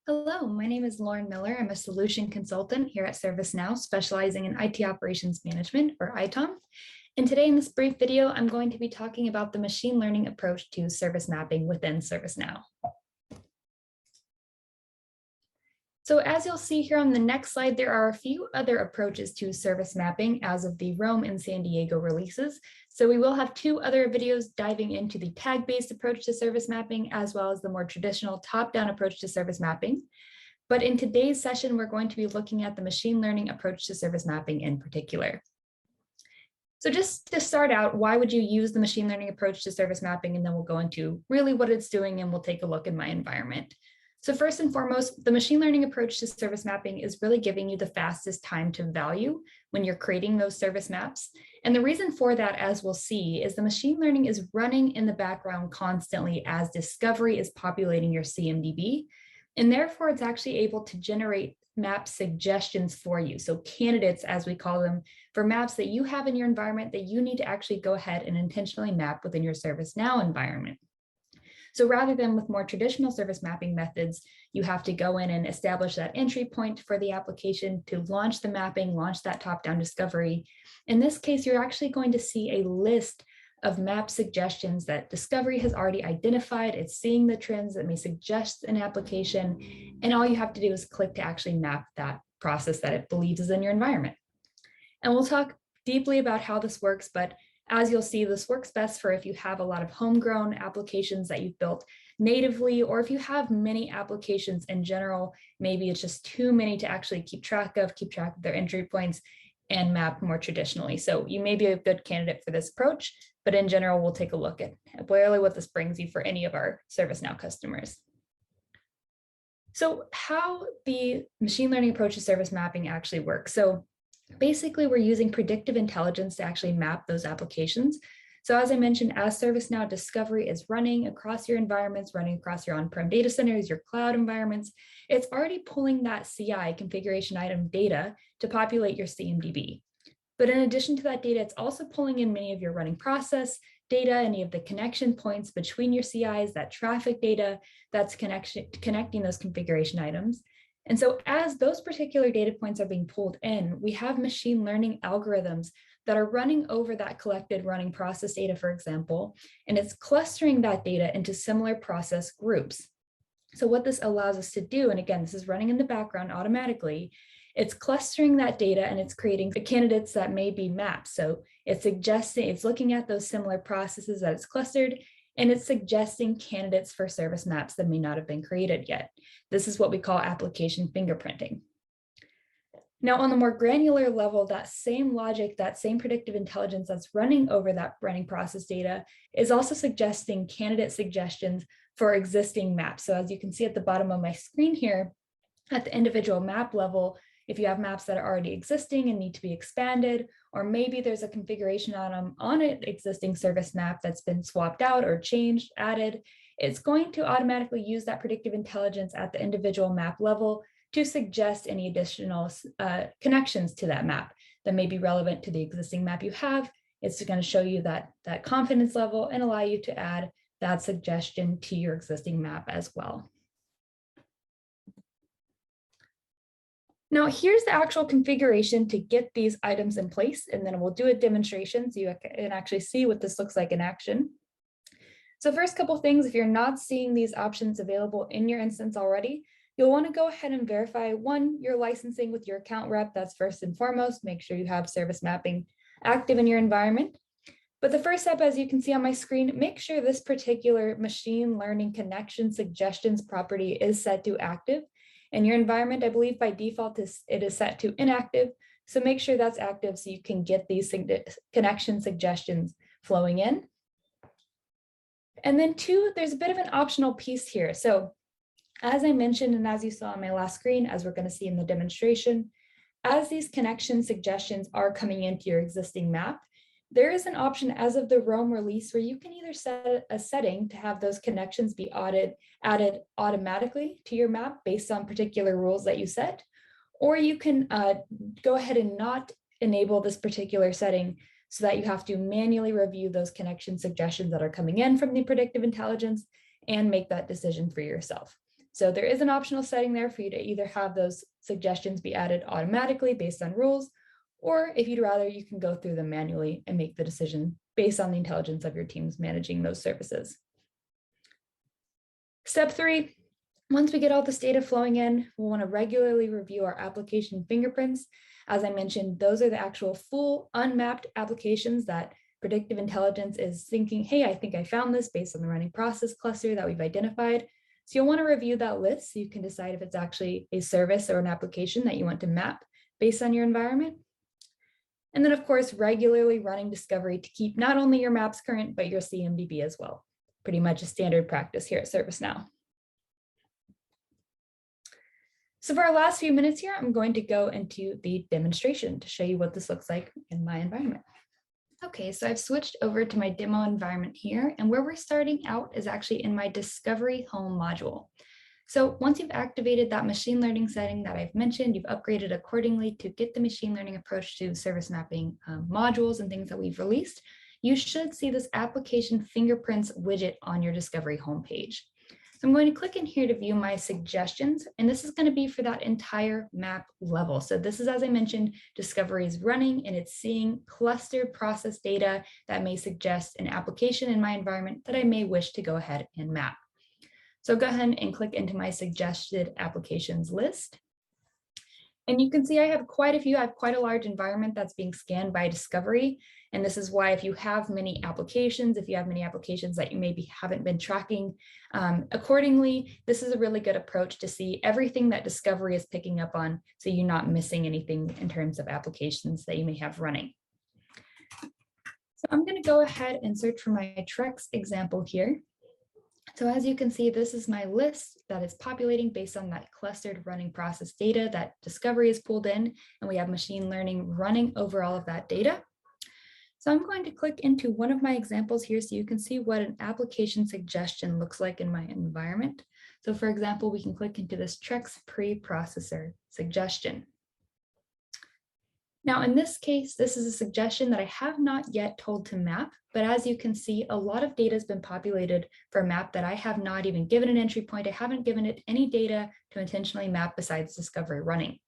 Hello, my name is Lauren Miller. I'm a solution consultant here at ServiceNow, specializing in IT operations management, or ITOM. And today in this brief video, I'm going to be talking about the machine learning approach to service mapping within ServiceNow. So as you'll see here on the next slide, there are a few other approaches to service mapping as of the Rome and San Diego releases. So we will have two other videos diving into the tag-based approach to service mapping, as well as the more traditional top-down approach to service mapping. But in today's session, we're going to be looking at the machine learning approach to service mapping in particular. So just to start out, why would you use the machine learning approach to service mapping? And then we'll go into really what it's doing, and we'll take a look in my environment. So first and foremost, the machine learning approach to service mapping is really giving you the fastest time to value when you're creating those service maps. And the reason for that, as we'll see, is the machine learning is running in the background constantly as discovery is populating your CMDB. And therefore, it's actually able to generate map suggestions for you. So candidates, as we call them, for maps that you have in your environment that you need to actually go ahead and intentionally map within your ServiceNow environment. So rather than with more traditional service mapping methods, you have to go in and establish that entry point for the application to launch the mapping, launch that top-down discovery. In this case, you're actually going to see a list of map suggestions that Discovery has already identified. It's seeing the trends that may suggest an application, and all you have to do is click to actually map that process that it believes is in your environment. And we'll talk deeply about how this works, but as you'll see, this works best for if you have a lot of homegrown applications that you've built natively, or if you have many applications in general, maybe it's just too many to actually keep track of their entry points and map more traditionally. So you may be a good candidate for this approach, but in general, we'll take a look at really what this brings you for any of our ServiceNow customers. So how the machine learning approach to service mapping actually works. So basically, we're using predictive intelligence to actually map those applications. So as I mentioned, as ServiceNow Discovery is running across your environments, running across your on-prem data centers, your cloud environments, it's already pulling that CI configuration item data to populate your CMDB. But in addition to that data, it's also pulling in many of your running process data, any of the connection points between your CIs, that traffic data that's connecting those configuration items. And so as those particular data points are being pulled in, we have machine learning algorithms that are running over that collected running process data, for example, and it's clustering that data into similar process groups. So what this allows us to do, and again, this is running in the background automatically, it's clustering that data and it's creating the candidates that may be mapped. So it's looking at those similar processes that it's clustered, and it's suggesting candidates for service maps that may not have been created yet. This is what we call application fingerprinting. Now, on the more granular level, that same logic, that same predictive intelligence that's running over that running process data is also suggesting candidate suggestions for existing maps. So as you can see at the bottom of my screen here, at the individual map level, if you have maps that are already existing and need to be expanded, or maybe there's a configuration on an existing service map that's been swapped out or changed, added, it's going to automatically use that predictive intelligence at the individual map level to suggest any additional connections to that map that may be relevant to the existing map you have. It's going to show you that confidence level and allow you to add that suggestion to your existing map as well. Now, here's the actual configuration to get these items in place, and then we'll do a demonstration so you can actually see what this looks like in action. So first couple things, if you're not seeing these options available in your instance already, you'll want to go ahead and verify, one, your licensing with your account rep. That's first and foremost. Make sure you have service mapping active in your environment. But the first step, as you can see on my screen, make sure this particular machine learning connection suggestions property is set to active. In your environment, I believe by default, it is set to inactive. So make sure that's active so you can get these connection suggestions flowing in. And then two, there's a bit of an optional piece here. So as I mentioned, and as you saw on my last screen, as we're going to see in the demonstration, as these connection suggestions are coming into your existing map, there is an option as of the Rome release where you can either set a setting to have those connections be added automatically to your map based on particular rules that you set, or you can go ahead and not enable this particular setting so that you have to manually review those connection suggestions that are coming in from the predictive intelligence and make that decision for yourself. So there is an optional setting there for you to either have those suggestions be added automatically based on rules, or if you'd rather, you can go through them manually and make the decision based on the intelligence of your teams managing those services. Step 3, once we get all this data flowing in, we'll want to regularly review our application fingerprints. As I mentioned, those are the actual full unmapped applications that predictive intelligence is thinking, hey, I think I found this based on the running process cluster that we've identified. So you'll want to review that list so you can decide if it's actually a service or an application that you want to map based on your environment. And then, of course, regularly running discovery to keep not only your maps current, but your CMDB as well. Pretty much a standard practice here at ServiceNow. So for our last few minutes here, I'm going to go into the demonstration to show you what this looks like in my environment. Okay, so I've switched over to my demo environment here, and where we're starting out is actually in my Discovery Home module. So once you've activated that machine learning setting that I've mentioned, you've upgraded accordingly to get the machine learning approach to service mapping modules and things that we've released, you should see this application fingerprints widget on your Discovery homepage. So I'm going to click in here to view my suggestions, and this is going to be for that entire map level. So this is, as I mentioned, Discovery is running and it's seeing clustered process data that may suggest an application in my environment that I may wish to go ahead and map. So go ahead and click into my suggested applications list. And you can see I have quite a few. I have quite a large environment that's being scanned by Discovery. And this is why if you have many applications, if you have many applications that you maybe haven't been tracking accordingly, this is a really good approach to see everything that Discovery is picking up on, so you're not missing anything in terms of applications that you may have running. So I'm going to go ahead and search for my Trex example here. So as you can see, this is my list that is populating based on that clustered running process data that Discovery is pulled in, and we have machine learning running over all of that data. So I'm going to click into one of my examples here so you can see what an application suggestion looks like in my environment. So for example, we can click into this Trex preprocessor suggestion. Now, in this case, this is a suggestion that I have not yet told to map, but as you can see, a lot of data has been populated for a map that I have not even given an entry point. I haven't given it any data to intentionally map besides Discovery running.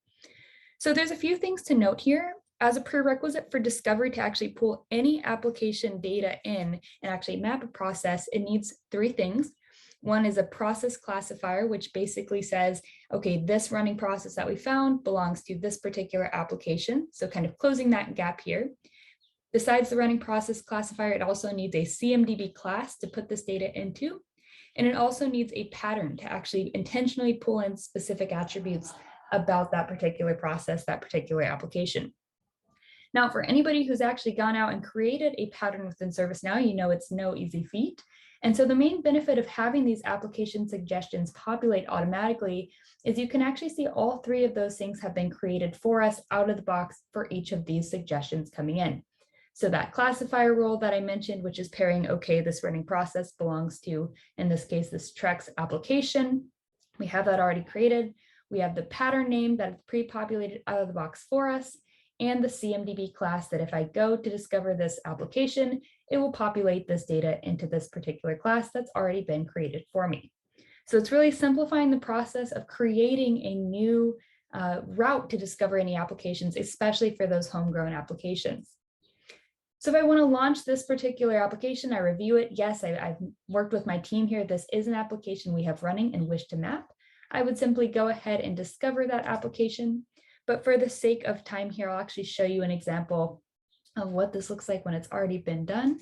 So there's a few things to note here. As a prerequisite for Discovery to actually pull any application data in and actually map a process, it needs 3 things. One is a process classifier, which basically says, okay, this running process that we found belongs to this particular application. So kind of closing that gap here. Besides the running process classifier, it also needs a CMDB class to put this data into. And it also needs a pattern to actually intentionally pull in specific attributes about that particular process, that particular application. Now, for anybody who's actually gone out and created a pattern within ServiceNow, you know it's no easy feat. And so the main benefit of having these application suggestions populate automatically is you can actually see all 3 of those things have been created for us out of the box for each of these suggestions coming in. So that classifier role that I mentioned, which is pairing, okay, this running process belongs to, in this case, this Trex application. We have that already created. We have the pattern name that is pre-populated out of the box for us, and the CMDB class that if I go to discover this application, it will populate this data into this particular class that's already been created for me. So it's really simplifying the process of creating a new route to discover any applications, especially for those homegrown applications. So if I want to launch this particular application, I review it. Yes, I've worked with my team here. This is an application we have running and wish to map. I would simply go ahead and discover that application. But for the sake of time here, I'll actually show you an example of what this looks like when it's already been done.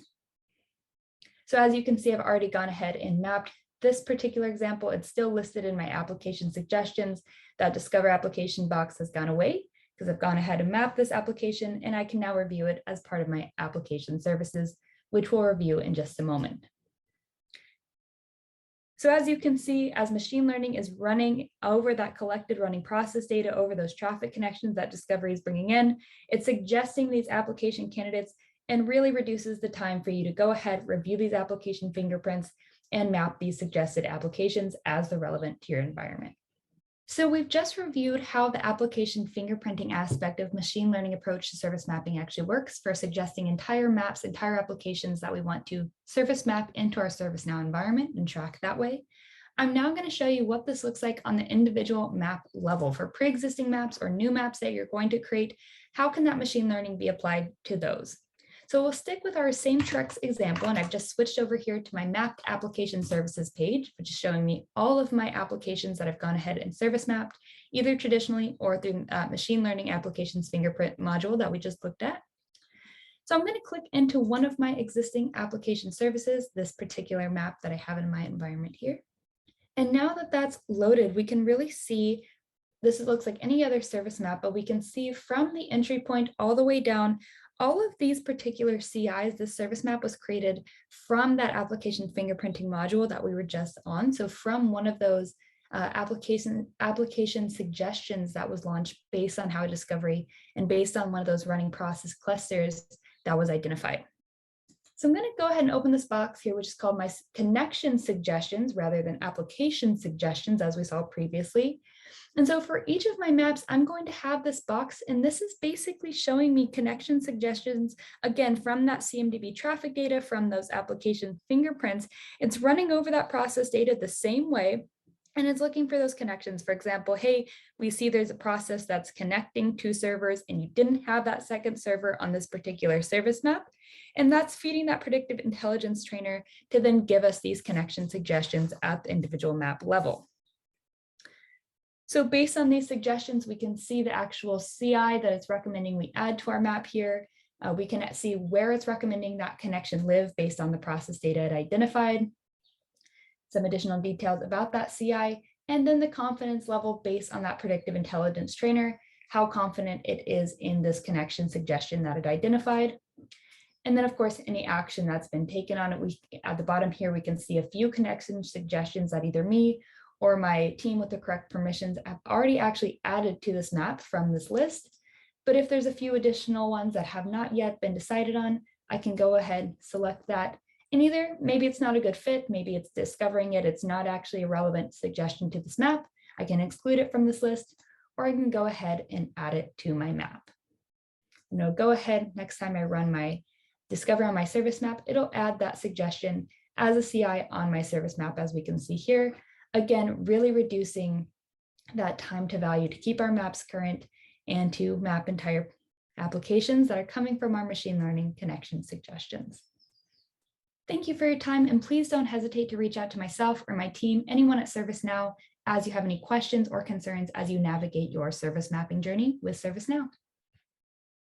So as you can see, I've already gone ahead and mapped this particular example. It's still listed in my application suggestions. That Discover application box has gone away because I've gone ahead and mapped this application, and I can now review it as part of my application services, which we'll review in just a moment. So as you can see, as machine learning is running over that collected running process data, over those traffic connections that Discovery is bringing in, it's suggesting these application candidates and really reduces the time for you to go ahead, review these application fingerprints, and map these suggested applications as they're relevant to your environment. So we've just reviewed how the application fingerprinting aspect of machine learning approach to service mapping actually works for suggesting entire maps, entire applications that we want to service map into our ServiceNow environment and track that way. I'm now going to show you what this looks like on the individual map level for pre-existing maps or new maps that you're going to create. How can that machine learning be applied to those? So we'll stick with our same Trex example, and I've just switched over here to my mapped application services page, which is showing me all of my applications that I've gone ahead and service mapped, either traditionally or through machine learning applications fingerprint module that we just looked at. So I'm going to click into one of my existing application services, this particular map that I have in my environment here. And now that that's loaded, we can really see this looks like any other service map, but we can see from the entry point all the way down, all of these particular CIs, this service map was created from that application fingerprinting module that we were just on. So from one of those application suggestions that was launched based on how discovery and based on one of those running process clusters that was identified. So I'm going to go ahead and open this box here, which is called my connection suggestions rather than application suggestions, as we saw previously. And so for each of my maps, I'm going to have this box, and this is basically showing me connection suggestions, again, from that CMDB traffic data, from those application fingerprints. It's running over that process data the same way, and it's looking for those connections. For example, hey, we see there's a process that's connecting two servers, and you didn't have that second server on this particular service map. And that's feeding that predictive intelligence trainer to then give us these connection suggestions at the individual map level. So based on these suggestions, we can see the actual CI that it's recommending we add to our map here. We can see where it's recommending that connection live based on the process data it identified, some additional details about that CI, and then the confidence level based on that predictive intelligence trainer, how confident it is in this connection suggestion that it identified. And then, of course, any action that's been taken on it. At the bottom here, we can see a few connection suggestions that either me or my team with the correct permissions have already actually added to this map from this list. But if there's a few additional ones that have not yet been decided on, I can go ahead, select that. And either maybe it's not a good fit, maybe it's discovering it's not actually a relevant suggestion to this map. I can exclude it from this list, or I can go ahead and add it to my map. Go ahead, next time I run my discover on my service map, it'll add that suggestion as a CI on my service map, as we can see here. Again, really reducing that time to value to keep our maps current and to map entire applications that are coming from our machine learning connection suggestions. Thank you for your time, and please don't hesitate to reach out to myself or my team, anyone at ServiceNow, as you have any questions or concerns as you navigate your service mapping journey with ServiceNow.